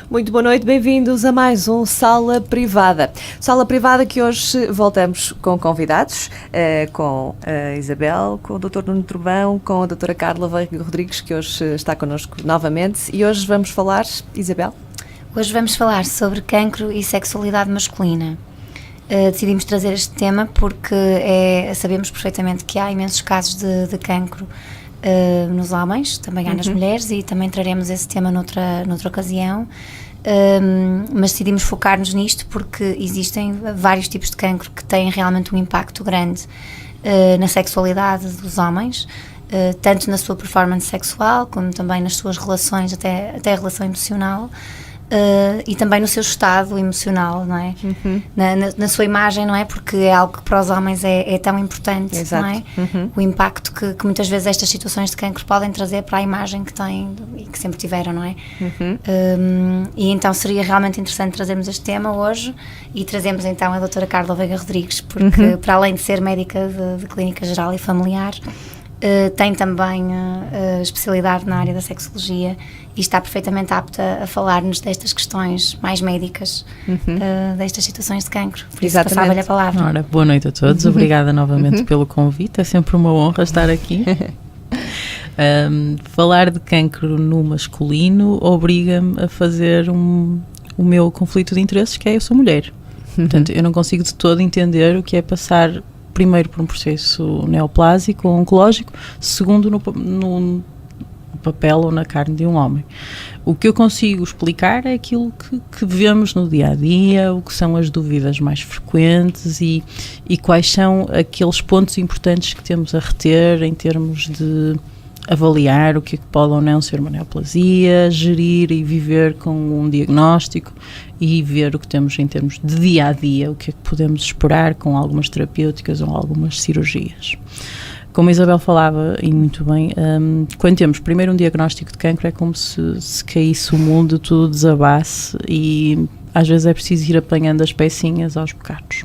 Muito boa noite, bem-vindos a mais um Sala Privada. Sala Privada que hoje voltamos com convidados, com a Isabel, com o Dr. Nuno Trovão, com a Dra. Carla Veiga Rodrigues, que hoje está connosco novamente. E hoje vamos falar, Isabel? Hoje vamos falar sobre cancro e sexualidade masculina. Decidimos trazer este tema porque sabemos perfeitamente que há imensos casos de cancro nos homens, também há nas mulheres, e também traremos esse tema noutra ocasião, mas decidimos focar-nos nisto porque existem vários tipos de cancro que têm realmente um impacto grande na sexualidade dos homens, tanto na sua performance sexual como também nas suas relações, até a relação emocional. E também no seu estado emocional, não é? Na sua imagem, não é? Porque é algo que para os homens é tão importante. Exato. Não é? O impacto que muitas vezes estas situações de cancro podem trazer para a imagem que têm e que sempre tiveram, não é? E então seria realmente interessante trazermos este tema hoje e trazemos então a Dra. Carla Veiga Rodrigues, porque para além de ser médica de clínica geral e familiar, tem também especialidade na área da sexologia e está perfeitamente apta a falar-nos destas questões mais médicas, destas situações de cancro. Por isso passava-lhe a palavra. Ora, boa noite a todos, obrigada novamente pelo convite, é sempre uma honra estar aqui. Falar de cancro no masculino obriga-me a fazer o meu conflito de interesses, que é eu sou mulher. Portanto, eu não consigo de todo entender o que é passar primeiro por um processo neoplásico ou oncológico, segundo no papel ou na carne de um homem. O que eu consigo explicar é aquilo que vemos no dia-a-dia, o que são as dúvidas mais frequentes e quais são aqueles pontos importantes que temos a reter em termos de avaliar o que pode ou não ser uma neoplasia, gerir e viver com um diagnóstico e ver o que temos em termos de dia-a-dia, o que é que podemos esperar com algumas terapêuticas ou algumas cirurgias. Como a Isabel falava, e muito bem, quando temos primeiro um diagnóstico de cancro é como se caísse o mundo, tudo desabasse e às vezes é preciso ir apanhando as pecinhas aos bocados.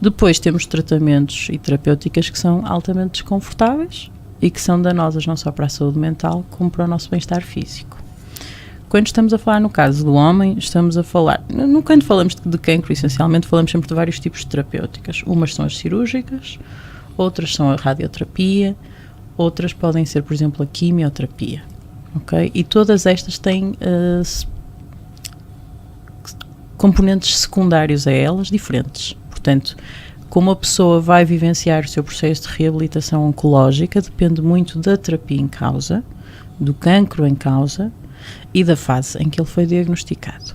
Depois temos tratamentos e terapêuticas que são altamente desconfortáveis e que são danosas não só para a saúde mental como para o nosso bem-estar físico. Quando estamos a falar no caso do homem, estamos a falar, quando falamos de cancro, essencialmente falamos sempre de vários tipos de terapêuticas. Umas são as cirúrgicas, outras são a radioterapia, outras podem ser, por exemplo, a quimioterapia, ok? E todas estas têm componentes secundários a elas diferentes. Portanto, como a pessoa vai vivenciar o seu processo de reabilitação oncológica depende muito da terapia em causa, do cancro em causa e da fase em que ele foi diagnosticado.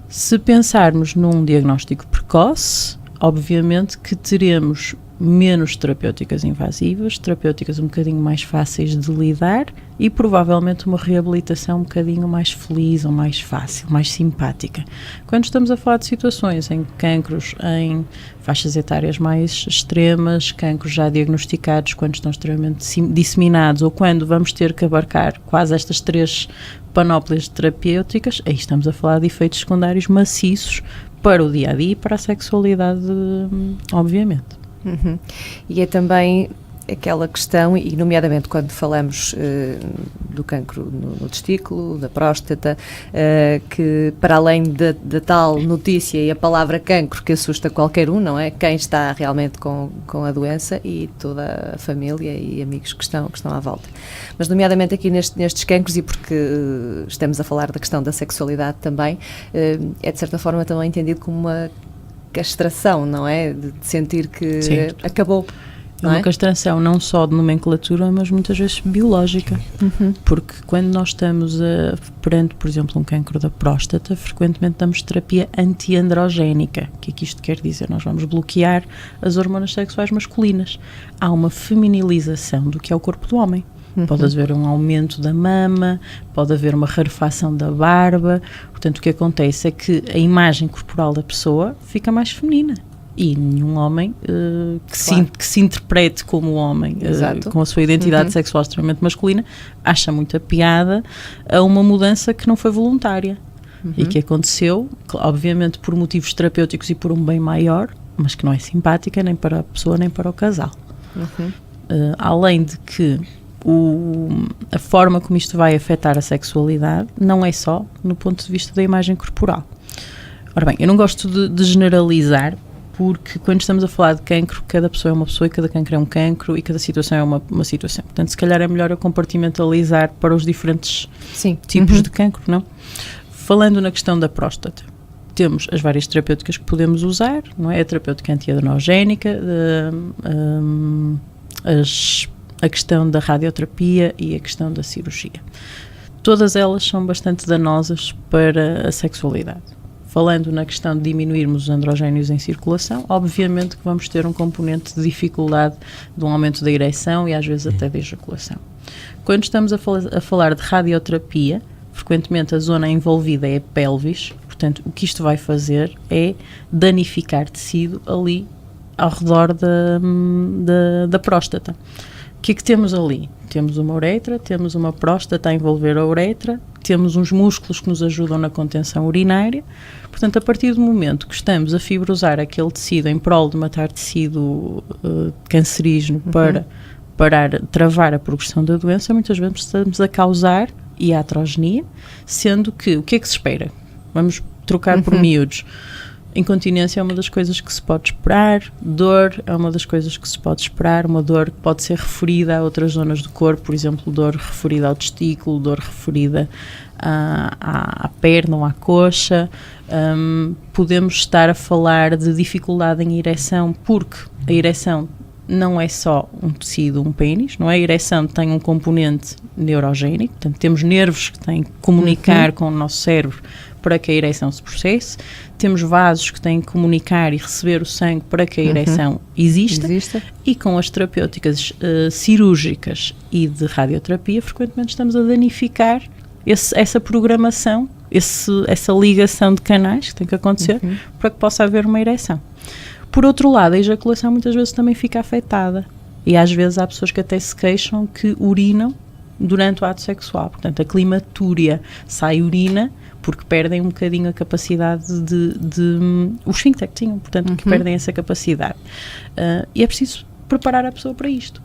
Se pensarmos num diagnóstico precoce, obviamente que teremos menos terapêuticas invasivas, terapêuticas um bocadinho mais fáceis de lidar e provavelmente uma reabilitação um bocadinho mais feliz ou mais fácil, mais simpática. Quando estamos a falar de situações em cancros em faixas etárias mais extremas, cancros já diagnosticados quando estão extremamente disseminados ou quando vamos ter que abarcar quase estas três panóplias terapêuticas, aí estamos a falar de efeitos secundários maciços para o dia-a-dia e para a sexualidade, obviamente. E é também aquela questão, e nomeadamente quando falamos do cancro no testículo, da próstata, que para além da tal notícia e a palavra cancro que assusta qualquer um, não é? Quem está realmente com a doença e toda a família e amigos que estão à volta. Mas nomeadamente aqui nestes cancros, e porque estamos a falar da questão da sexualidade também, é de certa forma também entendido como uma castração, não é? De sentir que sim, acabou. É uma castração não só de nomenclatura, mas muitas vezes biológica. Porque quando nós estamos perante, por exemplo, um cancro da próstata, frequentemente damos terapia antiandrogénica. O que é que isto quer dizer? Nós vamos bloquear as hormonas sexuais masculinas. Há uma feminilização do que é o corpo do homem. Pode haver um aumento da mama, pode haver uma rarefação da barba. Portanto, o que acontece é que a imagem corporal da pessoa fica mais feminina. E nenhum homem que se interprete como homem, com a sua identidade sexual extremamente masculina, acha muita piada a uma mudança que não foi voluntária. E que aconteceu, obviamente, por motivos terapêuticos e por um bem maior, mas que não é simpática nem para a pessoa nem para o casal. Além de que a forma como isto vai afetar a sexualidade não é só no ponto de vista da imagem corporal. Ora bem, eu não gosto de generalizar, porque quando estamos a falar de cancro, cada pessoa é uma pessoa e cada cancro é um cancro e cada situação é uma situação. Portanto, se calhar é melhor eu compartimentalizar para os diferentes tipos de cancro, não? Falando na questão da próstata, temos as várias terapêuticas que podemos usar, não é? A terapêutica antiadrenogénica, a questão da radioterapia e a questão da cirurgia. Todas elas são bastante danosas para a sexualidade. Falando na questão de diminuirmos os androgénios em circulação, obviamente que vamos ter um componente de dificuldade de um aumento da ereção e às vezes até da ejaculação. Quando estamos a falar de radioterapia, frequentemente a zona envolvida é a pelvis, portanto o que isto vai fazer é danificar tecido ali ao redor da próstata. O que é que temos ali? Temos uma uretra, temos uma próstata a envolver a uretra, temos uns músculos que nos ajudam na contenção urinária. Portanto, a partir do momento que estamos a fibrosar aquele tecido em prol de matar tecido cancerígeno para travar a progressão da doença, muitas vezes estamos a causar iatrogenia, sendo que, o que é que se espera? Vamos trocar por miúdos. Incontinência é uma das coisas que se pode esperar, dor é uma das coisas que se pode esperar, uma dor que pode ser referida a outras zonas do corpo, por exemplo, dor referida ao testículo, dor referida à perna ou à coxa. Podemos estar a falar de dificuldade em ereção, porque a ereção não é só um tecido, um pênis, não é? A ereção tem um componente neurogénico, portanto temos nervos que têm que comunicar com o nosso cérebro para que a ereção se processe, temos vasos que têm que comunicar e receber o sangue para que a ereção exista. E com as terapêuticas cirúrgicas e de radioterapia, frequentemente estamos a danificar essa programação, essa ligação de canais que tem que acontecer para que possa haver uma ereção. Por outro lado, a ejaculação muitas vezes também fica afetada e às vezes há pessoas que até se queixam que urinam durante o ato sexual. Portanto, a climatúria sai urina porque perdem um bocadinho a capacidade o esfíncter que tinham, portanto, que perdem essa capacidade. E é preciso preparar a pessoa para isto.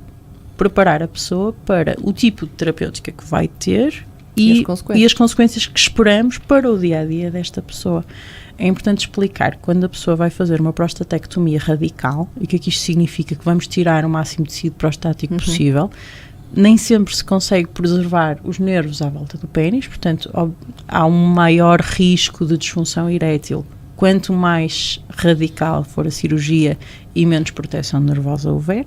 Preparar a pessoa para o tipo de terapêutica que vai ter e as consequências que esperamos para o dia-a-dia desta pessoa. É importante explicar que quando a pessoa vai fazer uma prostatectomia radical, e o que é que isto significa? Que vamos tirar o máximo de tecido prostático possível, nem sempre se consegue preservar os nervos à volta do pênis, portanto há um maior risco de disfunção erétil. Quanto mais radical for a cirurgia e menos proteção nervosa houver,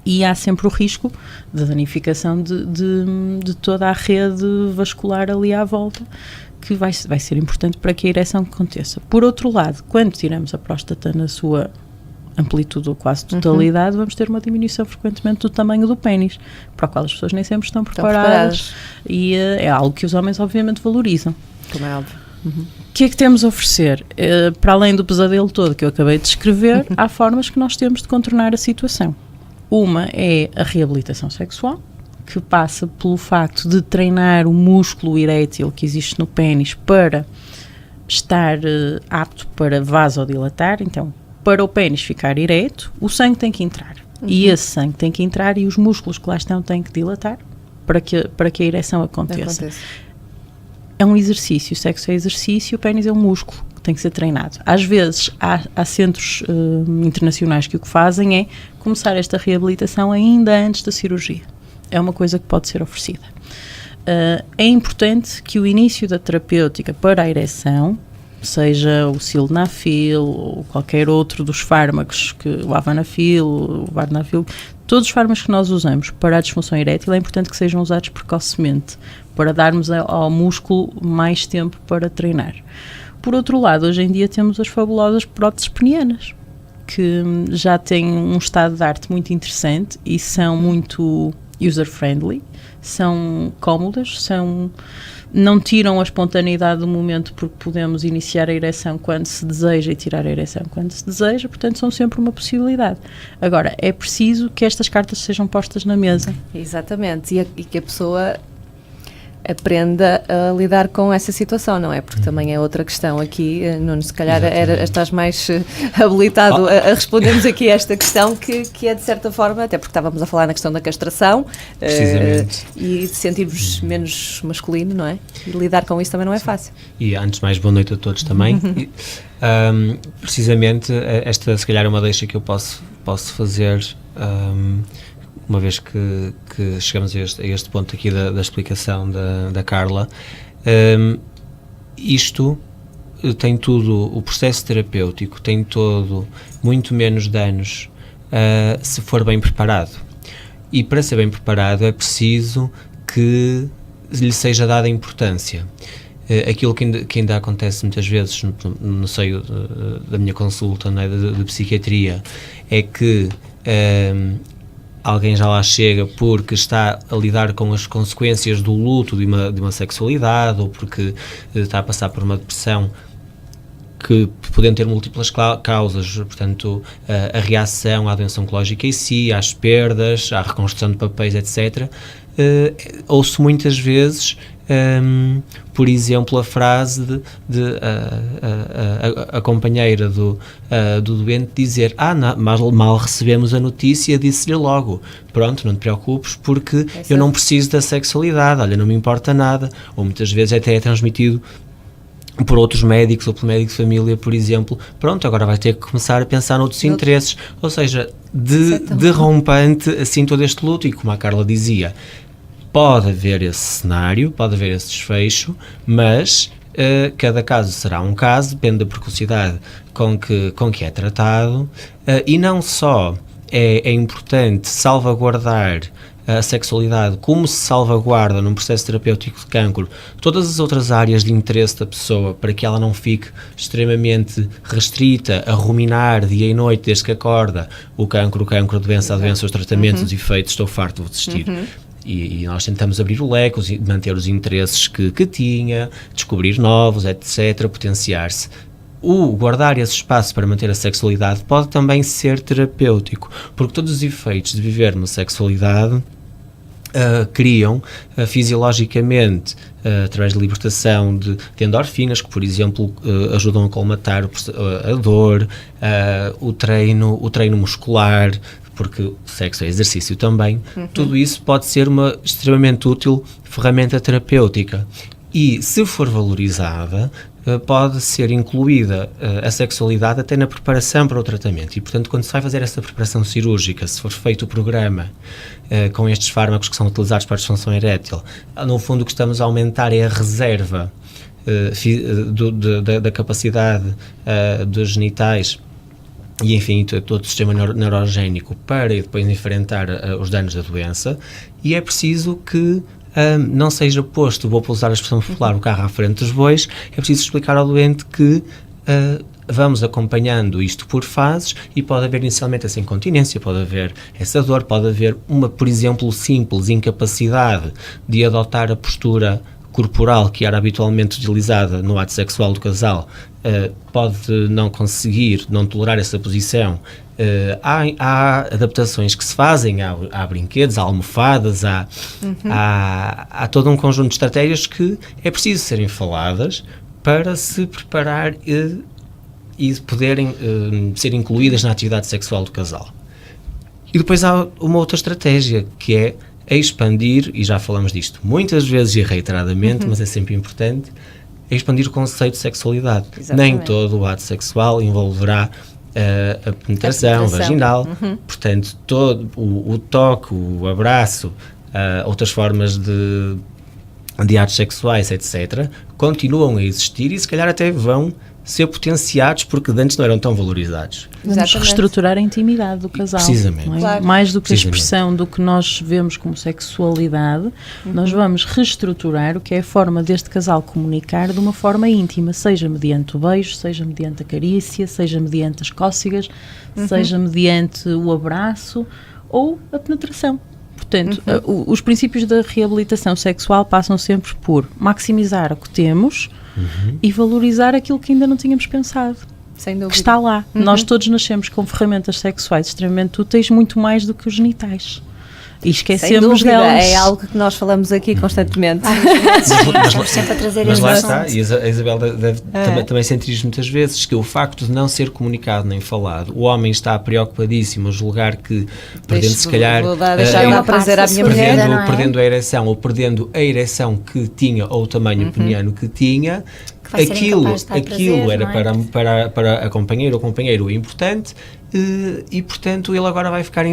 e há sempre o risco da danificação de toda a rede vascular ali à volta, que vai ser importante para que a ereção aconteça. Por outro lado, quando tiramos a próstata na sua amplitude ou quase totalidade, vamos ter uma diminuição frequentemente do tamanho do pênis, para o qual as pessoas nem sempre estão preparadas. E é algo que os homens obviamente valorizam. Como é óbvio. O que é que temos a oferecer? Para além do pesadelo todo que eu acabei de descrever, há formas que nós temos de contornar a situação. Uma é a reabilitação sexual, que passa pelo facto de treinar o músculo erétil que existe no pênis para estar apto para vasodilatar. Então, para o pênis ficar ereto, o sangue tem que entrar. E esse sangue tem que entrar e os músculos que lá estão têm que dilatar para que a ereção aconteça. É um exercício, o sexo é exercício, o pênis é um músculo que tem que ser treinado. Às vezes há centros internacionais que o que fazem é começar esta reabilitação ainda antes da cirurgia. É uma coisa que pode ser oferecida. É importante que o início da terapêutica para a ereção, seja o sildenafil ou qualquer outro dos fármacos, o avanafil, o vardenafil, todos os fármacos que nós usamos para a disfunção erétil, é importante que sejam usados precocemente, para darmos ao músculo mais tempo para treinar. Por outro lado, hoje em dia temos as fabulosas próteses penianas, que já têm um estado de arte muito interessante e são muito user-friendly, são cómodas, não tiram a espontaneidade do momento, porque podemos iniciar a ereção quando se deseja e tirar a ereção quando se deseja, portanto são sempre uma possibilidade. Agora, é preciso que estas cartas sejam postas na mesa. Exatamente, e que a pessoa aprenda a lidar com essa situação, não é? Porque também é outra questão aqui, Nuno, se calhar estás mais habilitado a respondermos aqui a esta questão que é de certa forma, até porque estávamos a falar na questão da castração e de sentirmos menos masculino, não é? E lidar com isso também não é fácil. E antes de mais, boa noite a todos também. Precisamente, esta se calhar é uma deixa que eu posso fazer, uma vez que chegamos a este ponto aqui da explicação da Carla. Isto tem tudo, o processo terapêutico tem todo muito menos danos se for bem preparado. E para ser bem preparado é preciso que lhe seja dada importância. Aquilo que ainda acontece muitas vezes no seio da minha consulta, não é, de psiquiatria, é que alguém já lá chega porque está a lidar com as consequências do luto de uma sexualidade, ou porque está a passar por uma depressão, que podem ter múltiplas causas, portanto, a reação à doença oncológica em si, às perdas, à reconstrução de papéis, etc. Ouço muitas vezes, por exemplo, a frase de a companheira do doente dizer: mal recebemos a notícia, disse-lhe logo, pronto, não te preocupes, porque eu não preciso da sexualidade, olha, não me importa nada. Ou muitas vezes até é transmitido por outros médicos ou pelo médico de família, por exemplo, pronto, agora vai ter que começar a pensar noutros interesses, ou seja, derrompante assim todo este luto. E como a Carla dizia, pode haver esse cenário, pode haver esse desfecho, mas cada caso será um caso, depende da precocidade com que é tratado, e não só é importante salvaguardar a sexualidade, como se salvaguarda num processo terapêutico de cancro todas as outras áreas de interesse da pessoa, para que ela não fique extremamente restrita a ruminar dia e noite desde que acorda o cancro, a doença, os tratamentos, os efeitos, estou farto, vou desistir. E nós tentamos abrir o leque, manter os interesses que tinha, descobrir novos, etc., potenciar-se. O guardar esse espaço para manter a sexualidade pode também ser terapêutico, porque todos os efeitos de viver uma sexualidade criam fisiologicamente, através de libertação de endorfinas, que, por exemplo, ajudam a colmatar a dor, o treino muscular, porque o sexo é exercício também. Tudo isso pode ser uma extremamente útil ferramenta terapêutica. E, se for valorizada, pode ser incluída a sexualidade até na preparação para o tratamento. E, portanto, quando se vai fazer essa preparação cirúrgica, se for feito o programa com estes fármacos que são utilizados para a disfunção erétil, no fundo o que estamos a aumentar é a reserva da capacidade dos genitais e, enfim, todo o sistema neurogénico para depois enfrentar os danos da doença. E é preciso que não seja posto, vou usar a expressão popular, o carro à frente dos bois. É preciso explicar ao doente que vamos acompanhando isto por fases, e pode haver inicialmente essa incontinência, pode haver essa dor, pode haver por exemplo, simples incapacidade de adotar a postura corporal que era habitualmente utilizada no ato sexual do casal, pode não conseguir, não tolerar essa posição. Há adaptações que se fazem, há brinquedos, há almofadas, há todo um conjunto de estratégias que é preciso serem faladas para se preparar e poderem ser incluídas na atividade sexual do casal. E depois há uma outra estratégia, que é expandir, e já falamos disto muitas vezes e reiteradamente, mas é sempre importante, expandir o conceito de sexualidade. Exatamente. Nem todo o ato sexual envolverá a penetração vaginal, portanto, todo o toque, o abraço, outras formas de atos sexuais, etc., continuam a existir e se calhar até vão ser potenciados porque antes não eram tão valorizados. Vamos reestruturar a intimidade do casal. Precisamente. Não é? Claro. Mais do que a expressão do que nós vemos como sexualidade, nós vamos reestruturar o que é a forma deste casal comunicar de uma forma íntima, seja mediante o beijo, seja mediante a carícia, seja mediante as cócegas, seja mediante o abraço ou a penetração. Portanto, os princípios da reabilitação sexual passam sempre por maximizar o que temos e valorizar aquilo que ainda não tínhamos pensado. Sem dúvida. Que está lá. Nós todos nascemos com ferramentas sexuais extremamente úteis, muito mais do que os genitais. E Sem esquecemos dúvida, delas. é algo que nós falamos aqui constantemente. Estamos sempre a trazer Mas este lá assunto. está, e a Isabel deve também sentir isto muitas vezes, que o facto de não ser comunicado nem falado, o homem está preocupadíssimo a julgar que, perdendo se calhar, deixar uma prazer à minha mulher, não é? perdendo a ereção, ou perdendo a ereção que tinha, ou o tamanho peniano que tinha, Que vai ser incapaz de dar aquilo prazer, era não é? para a companheira ou companheiro importante, e portanto ele agora vai ficar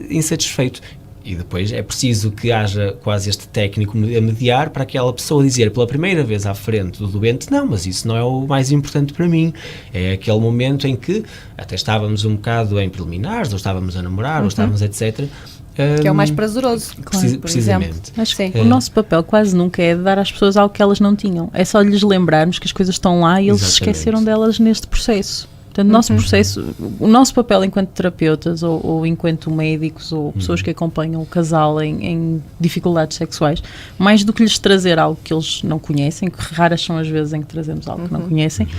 insatisfeito. E depois é preciso que haja quase este técnico a mediar para aquela pessoa dizer pela primeira vez à frente do doente, não, mas isso não é o mais importante para mim. É aquele momento em que até estávamos um bocado em preliminares, ou estávamos a namorar, ou estávamos etc. Que é o mais prazeroso, por precisamente. exemplo. Acho Sim. que o nosso papel quase nunca é de dar às pessoas algo que elas não tinham. É só lhes lembrarmos que as coisas estão lá e eles se Exatamente. esqueceram delas neste processo. Portanto, o nosso papel enquanto terapeutas ou enquanto médicos ou pessoas que acompanham o casal em dificuldades sexuais, mais do que lhes trazer algo que eles não conhecem, que raras são as vezes em que trazemos algo que não conhecem,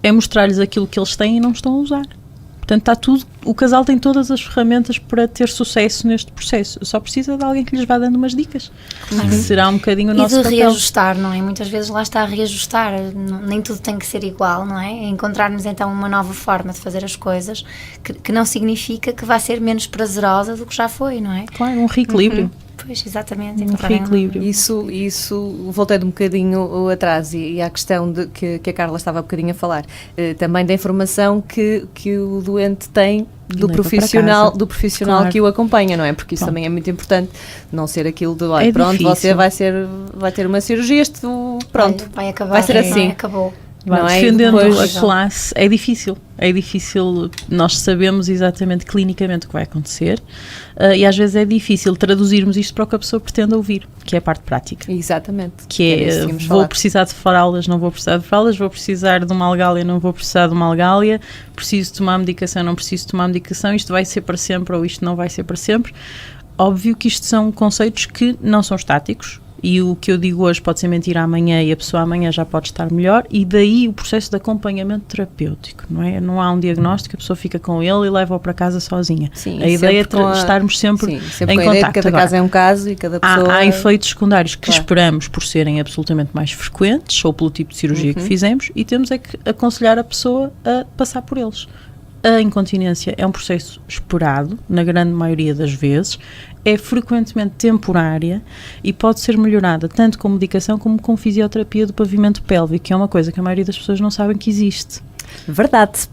é mostrar-lhes aquilo que eles têm e não estão a usar. Portanto, está tudo, o casal tem todas as ferramentas para ter sucesso neste processo. Só precisa de alguém que lhes vá dando umas dicas. Que será um bocadinho o nosso E de papel. reajustar, não é? Muitas vezes lá está a reajustar, nem tudo tem que ser igual, não é? Encontrarmos então uma nova forma de fazer as coisas que não significa que vai ser menos prazerosa do que já foi, não é? Claro, um reequilíbrio. Pois, exatamente. Um encontrarem reequilíbrio. Isso voltando um bocadinho atrás e à questão de que a Carla estava um bocadinho a falar, também da informação que o doente tem do Leva profissional, para casa. Claro. que o acompanha, não é? Porque isso Pronto. também é muito importante, não ser aquilo de, olha, É pronto, difícil. você vai ter uma cirurgia, pronto, Olha, vai acabar, vai ser assim. Acabou. Vai, Não é? defendendo Depois- a classe é difícil, nós sabemos exatamente clinicamente o que vai acontecer e às vezes é difícil traduzirmos isto para o que a pessoa pretende ouvir, que é a parte prática, Exatamente. que Era isso é, que tínhamos vou falado. precisar de fraldas, não vou precisar de fraldas, vou precisar de uma algália, não vou precisar de uma algália, preciso tomar medicação, não preciso tomar medicação, isto vai ser para sempre ou isto não vai ser para sempre. Óbvio que isto são conceitos que não são estáticos, e o que eu digo hoje pode ser mentira amanhã e a pessoa amanhã já pode estar melhor, e daí o processo de acompanhamento terapêutico, não é? Não há um diagnóstico, a pessoa fica com ele e leva-o para casa sozinha. Sim, A ideia é sempre com estarmos sempre Sim, em com a ideia de contacto. cada Agora, caso é um caso e cada pessoa... há efeitos secundários que Claro. esperamos por serem absolutamente mais frequentes ou pelo tipo de cirurgia que fizemos, e temos é que aconselhar a pessoa a passar por eles. A incontinência é um processo esperado, na grande maioria das vezes, é frequentemente temporária e pode ser melhorada tanto com medicação como com fisioterapia do pavimento pélvico, que é uma coisa que a maioria das pessoas não sabem que existe. Verdade.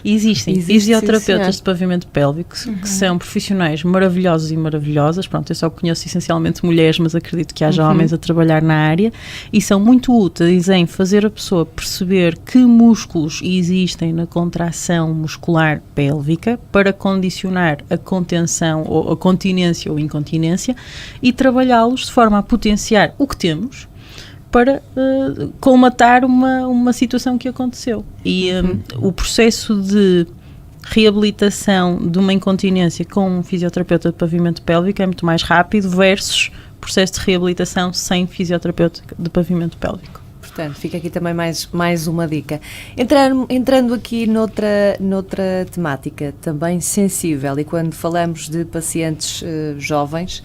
Existem Existe, fisioterapeutas sim, de pavimento pélvico que são profissionais maravilhosos e maravilhosas. Pronto, eu só conheço essencialmente mulheres, mas acredito que haja homens a trabalhar na área, e são muito úteis em fazer a pessoa perceber que músculos existem na contração muscular pélvica para condicionar a contenção ou a continência ou incontinência e trabalhá-los de forma a potenciar o que temos para colmatar uma situação que aconteceu. E o processo de reabilitação de uma incontinência com um fisioterapeuta de pavimento pélvico é muito mais rápido versus o processo de reabilitação sem fisioterapeuta de pavimento pélvico. Portanto, fica aqui também mais uma dica. Entrando aqui noutra temática também sensível, e quando falamos de pacientes jovens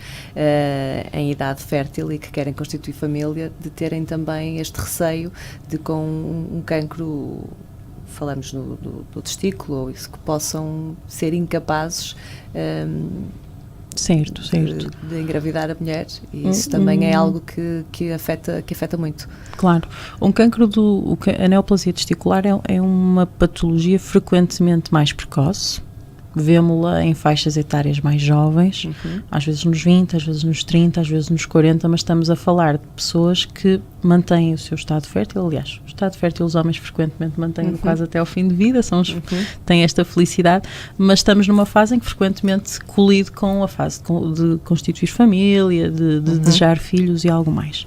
em idade fértil e que querem constituir família, de terem também este receio de com um cancro, falamos do testículo, ou isso, que possam ser incapazes Certo. de engravidar a mulher, e isso também é algo que afeta muito. Claro. Um cancro a neoplasia testicular é uma patologia frequentemente mais precoce. Vemo-la em faixas etárias mais jovens, às vezes nos 20, às vezes nos 30, às vezes nos 40, mas estamos a falar de pessoas que mantêm o seu estado fértil. Aliás, o estado fértil os homens frequentemente mantêm quase até ao fim de vida, têm esta felicidade, mas estamos numa fase em que frequentemente colide com a fase de constituir família, de desejar filhos e algo mais.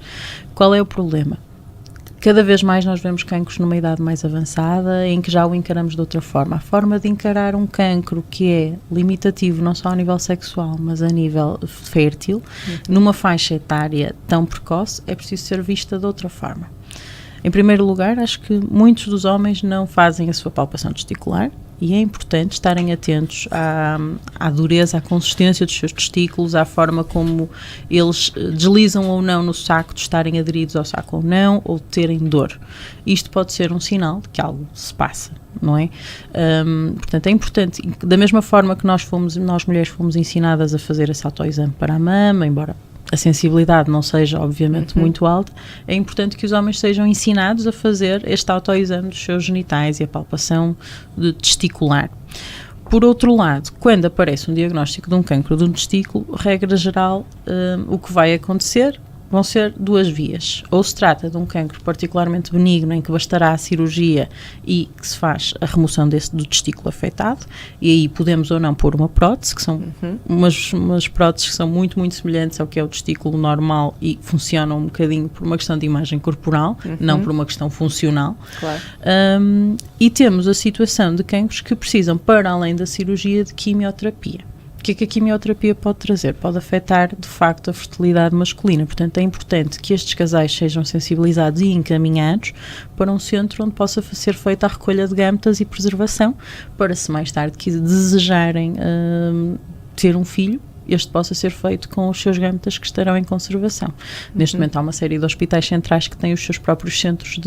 Qual é o problema? Cada vez mais nós vemos cancros numa idade mais avançada, em que já o encaramos de outra forma. A forma de encarar um cancro que é limitativo não só a nível sexual, mas a nível fértil, numa faixa etária tão precoce, é preciso ser vista de outra forma. Em primeiro lugar, acho que muitos dos homens não fazem a sua palpação testicular e é importante estarem atentos à dureza, à consistência dos seus testículos, à forma como eles deslizam ou não no saco, de estarem aderidos ao saco ou não, ou de terem dor. Isto pode ser um sinal de que algo se passa, não é? Portanto, é importante, da mesma forma que nós mulheres fomos ensinadas a fazer esse autoexame para a mama, embora a sensibilidade não seja, obviamente, muito alta, é importante que os homens sejam ensinados a fazer este autoexame dos seus genitais e a palpação testicular. Por outro lado, quando aparece um diagnóstico de um cancro de um testículo, regra geral, o que vai acontecer vão ser duas vias. Ou se trata de um cancro particularmente benigno, em que bastará a cirurgia e que se faz a remoção do testículo afetado, e aí podemos ou não pôr uma prótese, que são umas próteses que são muito, muito semelhantes ao que é o testículo normal e funcionam um bocadinho por uma questão de imagem corporal, não por uma questão funcional. Claro. E temos a situação de cancros que precisam, para além da cirurgia, de quimioterapia. O que é que a quimioterapia pode trazer? Pode afetar, de facto, a fertilidade masculina. Portanto, é importante que estes casais sejam sensibilizados e encaminhados para um centro onde possa ser feita a recolha de gametas e preservação, para se mais tarde desejarem ter um filho, este possa ser feito com os seus gametas que estarão em conservação. Neste momento há uma série de hospitais centrais que têm os seus próprios centros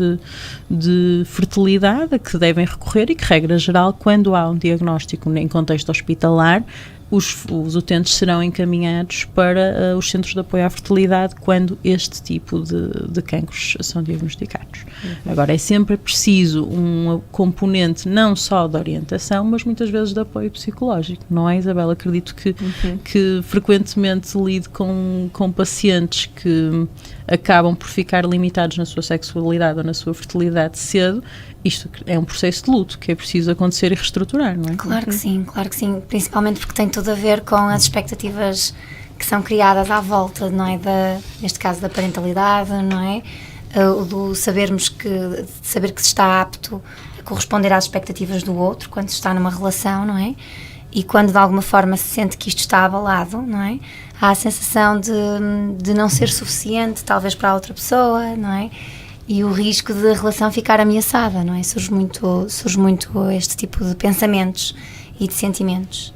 de fertilidade a que devem recorrer e que, regra geral, quando há um diagnóstico em contexto hospitalar, os utentes serão encaminhados para os centros de apoio à fertilidade quando este tipo de cancros são diagnosticados. Agora, é sempre preciso um componente não só de orientação, mas muitas vezes de apoio psicológico, não é, Isabel? Acredito que frequentemente lido com pacientes que acabam por ficar limitados na sua sexualidade ou na sua fertilidade cedo. Isto é um processo de luto que é preciso acontecer e reestruturar, não é? Claro que sim, principalmente porque tem tudo a ver com as expectativas que são criadas à volta, não é? Neste caso da parentalidade, não é? Do saber que se está apto a corresponder às expectativas do outro quando se está numa relação, não é? E quando de alguma forma se sente que isto está abalado, não é? Há a sensação de não ser suficiente, talvez para a outra pessoa, não é? E o risco de a relação ficar ameaçada, não é? Surge muito este tipo de pensamentos e de sentimentos.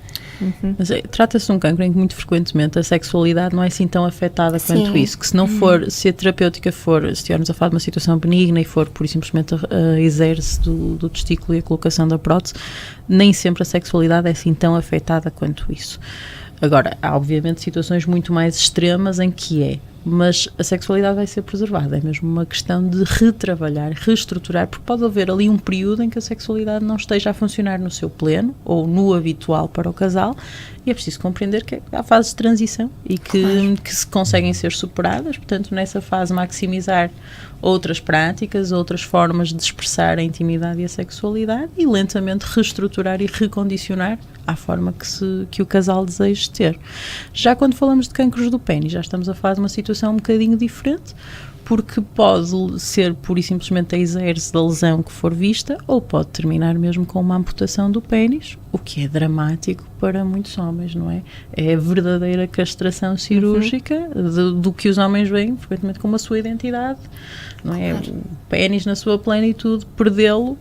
Mas trata-se de um cancro em que muito frequentemente a sexualidade não é assim tão afetada quanto isso, que se não for, se a terapêutica for, se estivermos a falar de uma situação benigna e for pura e simplesmente a exerce do testículo e a colocação da prótese, nem sempre a sexualidade é assim tão afetada quanto isso. Agora, há obviamente situações muito mais extremas em que mas a sexualidade vai ser preservada, é mesmo uma questão de retrabalhar, reestruturar, porque pode haver ali um período em que a sexualidade não esteja a funcionar no seu pleno, ou no habitual para o casal, e é preciso compreender que há fases de transição e que se conseguem ser superadas, portanto nessa fase maximizar outras práticas, outras formas de expressar a intimidade e a sexualidade e lentamente reestruturar e recondicionar à forma que o casal deseja ter. Já quando falamos de cancros do pénis, já estamos a falar de uma situação um bocadinho diferente, porque pode ser pura e simplesmente a exerce da lesão que for vista, ou pode terminar mesmo com uma amputação do pénis, o que é dramático para muitos homens, não é? É a verdadeira castração cirúrgica do que os homens veem frequentemente como a sua identidade, não é? Claro. O pénis na sua plenitude, perdê-lo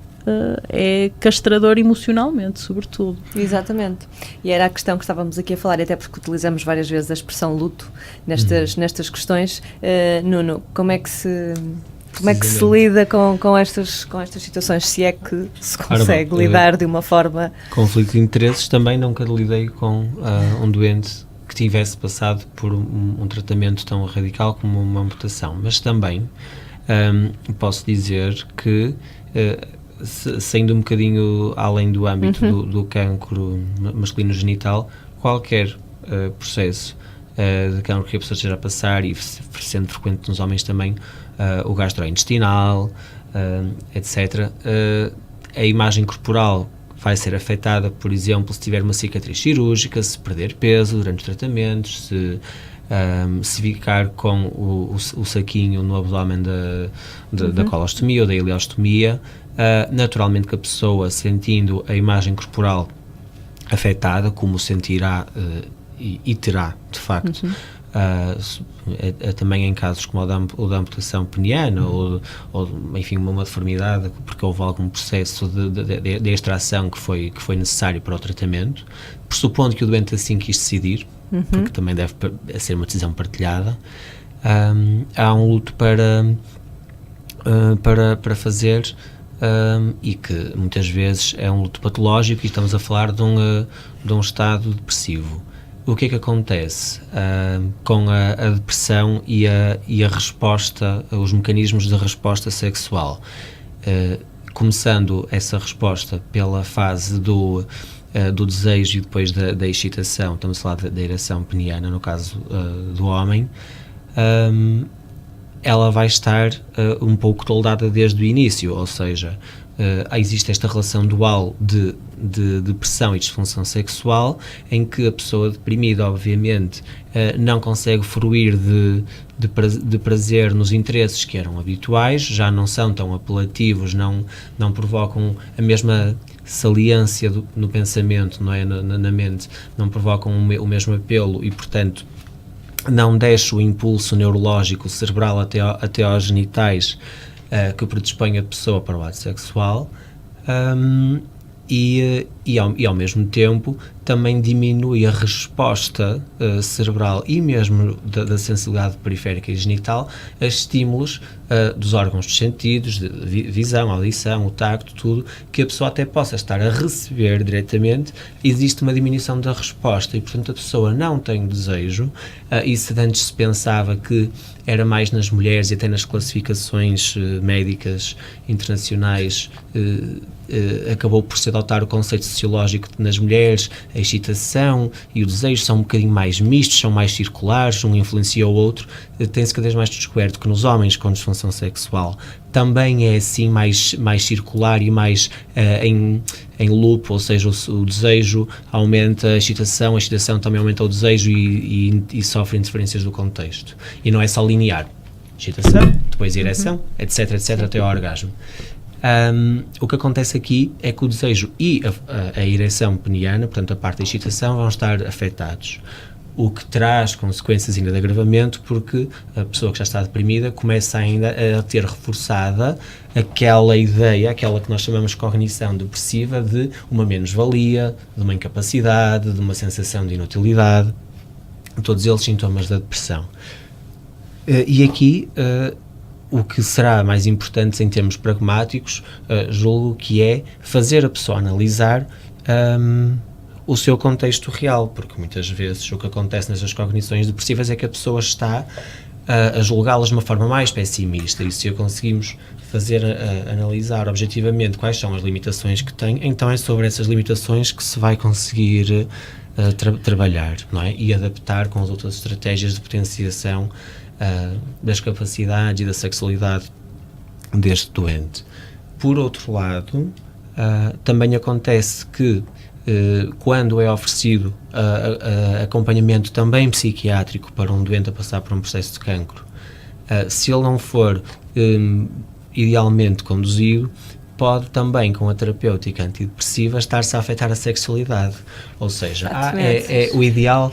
é castrador emocionalmente, sobretudo. Exatamente. E era a questão que estávamos aqui a falar, até porque utilizamos várias vezes a expressão luto nestas questões. Nuno, como é que se lida com estas situações, se é que se consegue lidar de uma forma... Conflito de interesses, também nunca lidei com um doente que tivesse passado por um tratamento tão radical como uma amputação, mas também posso dizer que saindo um bocadinho além do âmbito do cancro masculino genital, qualquer processo de cancro que a pessoa esteja a passar, e sendo frequente nos homens também, o gastrointestinal, etc., a imagem corporal vai ser afetada, por exemplo, se tiver uma cicatriz cirúrgica, se perder peso durante os tratamentos, se ficar com o saquinho no abdômen da colostomia ou da ileostomia, naturalmente que a pessoa, sentindo a imagem corporal afetada, como sentirá e terá, de facto, também em casos como o da amputação peniana ou enfim, uma deformidade porque houve algum processo de extração que foi necessário para o tratamento, pressupondo que o doente assim quis decidir, porque também deve ser uma decisão partilhada, há um luto para fazer, e que muitas vezes é um luto patológico e estamos a falar de um estado depressivo. O que é que acontece com a depressão e a resposta, os mecanismos de resposta sexual? Começando essa resposta pela fase do desejo e depois da excitação, estamos a falar da ereção peniana, no caso do homem, ela vai estar um pouco toldada desde o início, ou seja, existe esta relação dual de depressão e disfunção sexual, em que a pessoa deprimida, obviamente, não consegue fruir de prazer nos interesses que eram habituais, já não são tão apelativos, não provocam a mesma saliência no pensamento, não é? Na mente, não provocam o mesmo apelo e, portanto, não deixa o impulso neurológico cerebral até aos genitais que predispõe a pessoa para o ato sexual, e ao mesmo tempo também diminui a resposta cerebral e mesmo da sensibilidade periférica e genital a estímulos dos órgãos dos sentidos, de visão, audição, o tacto, tudo, que a pessoa até possa estar a receber diretamente. Existe uma diminuição da resposta e, portanto, a pessoa não tem desejo, e se antes se pensava que era mais nas mulheres e até nas classificações médicas internacionais acabou por se adotar o conceito sociológico de nas mulheres a excitação e o desejo são um bocadinho mais mistos, são mais circulares, um influencia o outro. Tem-se cada vez mais descoberto que nos homens com disfunção sexual também é assim mais circular e mais em loop, ou seja, o desejo aumenta a excitação também aumenta o desejo e sofre interferências do contexto. E não é só linear. Excitação, depois ereção, etc, até ao orgasmo. O que acontece aqui é que o desejo e a ereção peniana, portanto a parte da excitação, vão estar afetados, o que traz consequências ainda de agravamento, porque a pessoa que já está deprimida começa ainda a ter reforçada aquela ideia, aquela que nós chamamos de cognição depressiva, de uma menos-valia, de uma incapacidade, de uma sensação de inutilidade, todos eles sintomas da depressão. E aqui o que será mais importante em termos pragmáticos, julgo que é fazer a pessoa analisar o seu contexto real, porque muitas vezes o que acontece nessas cognições depressivas é que a pessoa está a julgá-las de uma forma mais pessimista, e se conseguimos analisar objetivamente quais são as limitações que tem, então é sobre essas limitações que se vai conseguir trabalhar, não é? E adaptar com as outras estratégias de potenciação das capacidades e da sexualidade deste doente. Por outro lado, também acontece que quando é oferecido acompanhamento também psiquiátrico para um doente a passar por um processo de cancro, se ele não for idealmente conduzido, pode também, com a terapêutica antidepressiva, estar-se a afetar a sexualidade. Ou seja, o ideal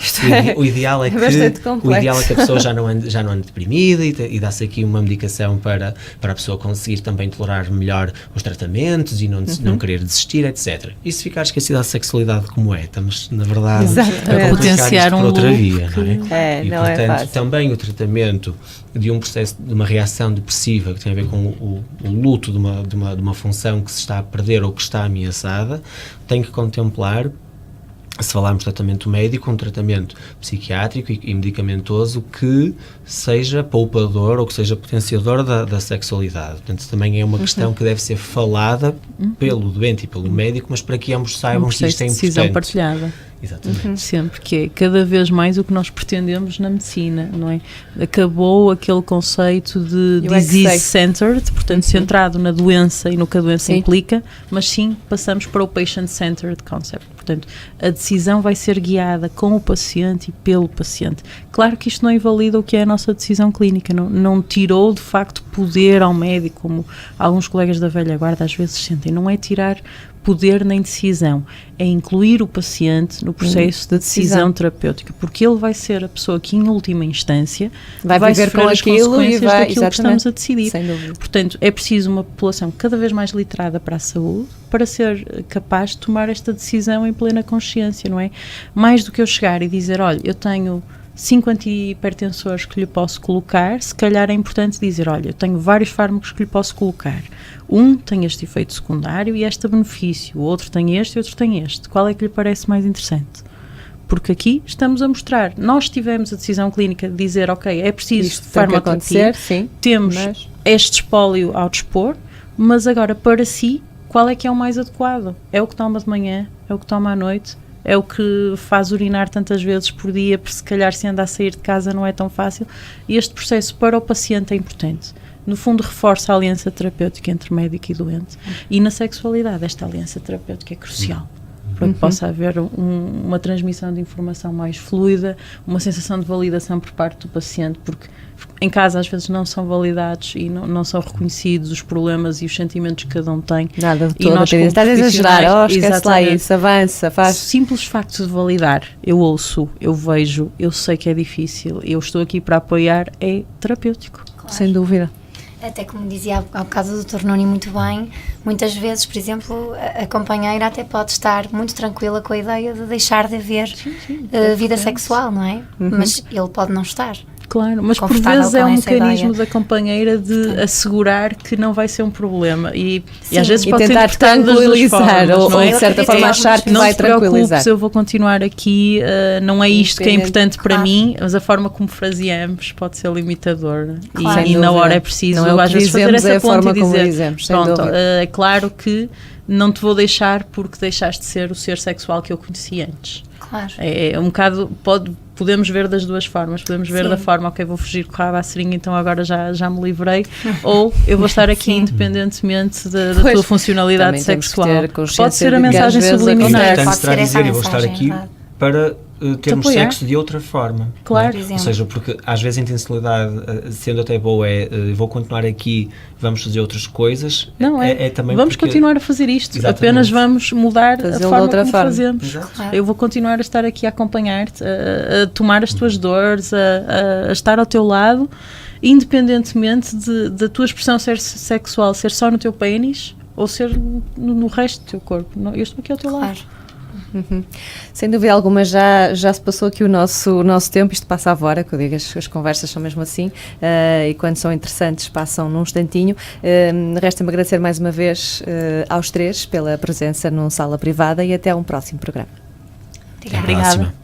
é que a pessoa já não ande deprimida e dá-se aqui uma medicação para a pessoa conseguir também tolerar melhor os tratamentos e não querer desistir, etc. E se ficar esquecida da sexualidade como estamos, na verdade, a potenciar isto por outra via, não é? E, portanto, também o tratamento de um processo, de uma reação depressiva que tem a ver com o luto de uma função que se está a perder ou que está ameaçada, tem que contemplar, se falarmos de tratamento médico, um tratamento psiquiátrico e medicamentoso que seja poupador ou que seja potenciador da sexualidade. Portanto, também é uma questão que deve ser falada pelo doente e pelo médico, mas para que ambos saibam que isto é importante. Decisão partilhada. Exatamente. Sempre, que é cada vez mais o que nós pretendemos na medicina, não é? Acabou aquele conceito de disease-centered, portanto, centrado na doença e no que a doença implica, mas sim passamos para o patient-centered concept. Portanto, a decisão vai ser guiada com o paciente e pelo paciente. Claro que isto não invalida o que é a nossa decisão clínica, não tirou de facto poder ao médico, como alguns colegas da velha guarda às vezes sentem. Não é tirar poder na indecisão, é incluir o paciente no processo de decisão terapêutica, porque ele vai ser a pessoa que, em última instância, vai viver sofrer com as aquilo consequências e vai, daquilo que estamos a decidir. Sem dúvida. Portanto, é preciso uma população cada vez mais literada para a saúde, para ser capaz de tomar esta decisão em plena consciência, não é? Mais do que eu chegar e dizer, olha, eu tenho 5 antihipertensores que lhe posso colocar, se calhar é importante dizer, olha, eu tenho vários fármacos que lhe posso colocar. Um tem este efeito secundário e este benefício, o outro tem este e outro tem este. Qual é que lhe parece mais interessante? Porque aqui estamos a mostrar, nós tivemos a decisão clínica de dizer, ok, é preciso farmacoterapia, temos este espólio ao dispor, mas agora para si, qual é que é o mais adequado? É o que toma de manhã? É o que toma à noite? É o que faz urinar tantas vezes por dia, porque se calhar se anda a sair de casa não é tão fácil. E este processo para o paciente é importante. No fundo, reforça a aliança terapêutica entre médico e doente. E na sexualidade, esta aliança terapêutica é crucial. Para que possa haver uma transmissão de informação mais fluida, uma sensação de validação por parte do paciente, porque em casa às vezes não são validados e não são reconhecidos os problemas e os sentimentos que cada um tem. Nada de e nós, como estás a exagerar, esquece lá exatamente, isso, avança, faz. O simples facto de validar, eu ouço, eu vejo, eu sei que é difícil, eu estou aqui para apoiar, é terapêutico. Claro. Sem dúvida. Até como dizia há bocado o Dr. Nuno muito bem, muitas vezes, por exemplo, a companheira até pode estar muito tranquila com a ideia de deixar de haver vida sexual, não é? Mas ele pode não estar. Claro, mas por vezes é um mecanismo da companheira de assegurar que não vai ser um problema e às vezes pode tentar ser tranquilizar ou não é? de certa forma achar que não vai se preocupes, tranquilizar. eu vou continuar aqui, não é isto que é importante para mim, mas a forma como fraseamos pode ser limitador e na hora é preciso não é às vezes fazer essa ponte e dizer, dizemos, pronto, é claro que não te vou deixar porque deixaste de ser o ser sexual que eu conheci antes. Claro. É um bocado, podemos ver das duas formas, podemos ver da forma, ok, vou fugir com a rabo à seringa, então agora já me livrei, ou eu vou estar aqui independentemente da tua funcionalidade sexual. Pode ser a mensagem subliminar. Pode ser essa dizer, eu vou estar aqui para termos sexo de outra forma. Claro. Ou seja, porque às vezes a intencionalidade, sendo até boa, vou continuar aqui, vamos fazer outras coisas. Não, também vamos continuar a fazer isto, apenas vamos mudar a forma como fazemos. Claro. Eu vou continuar a estar aqui a acompanhar-te, a tomar as tuas dores, a estar ao teu lado, independentemente da tua expressão sexual ser só no teu pênis ou ser no resto do teu corpo. Eu estou aqui ao teu lado. Sem dúvida alguma, já se passou aqui o nosso tempo, isto passa a hora, que eu digo, as conversas são mesmo assim, e quando são interessantes passam num instantinho. Resta-me agradecer mais uma vez aos três pela presença num sala privada e até um próximo programa. Obrigada.